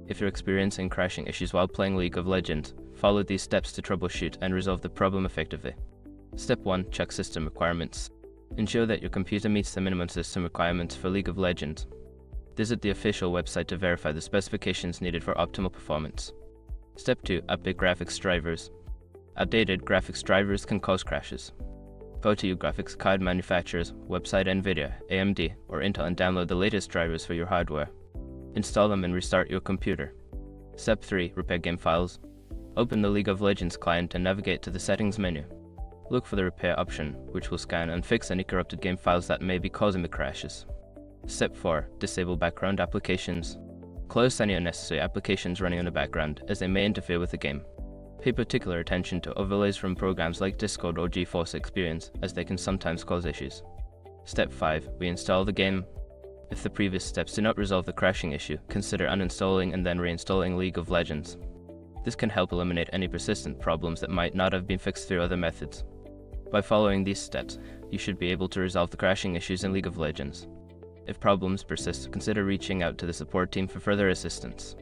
If you're experiencing crashing issues while playing League of Legends, follow these steps to troubleshoot and resolve the problem effectively. Step 1. Check system requirements. Ensure that your computer meets the minimum system requirements for League of Legends. Visit the official website to verify the specifications needed for optimal performance. Step 2. Update graphics drivers. Outdated graphics drivers can cause crashes. Go to your graphics card manufacturer's website, NVIDIA, AMD, or Intel, and download the latest drivers for your hardware. Install them and restart your computer. Step 3. Repair game files. Open the League of Legends client and navigate to the settings menu. Look for the repair option, which will scan and fix any corrupted game files that may be causing the crashes. Step 4. Disable background applications. Close any unnecessary applications running in the background, as they may interfere with the game. Pay particular attention to overlays from programs like Discord or GeForce Experience, as they can sometimes cause issues. Step 5. Reinstall the game. If the previous steps do not resolve the crashing issue, consider uninstalling and then reinstalling League of Legends. This can help eliminate any persistent problems that might not have been fixed through other methods. By following these steps, you should be able to resolve the crashing issues in League of Legends. If problems persist, consider reaching out to the support team for further assistance.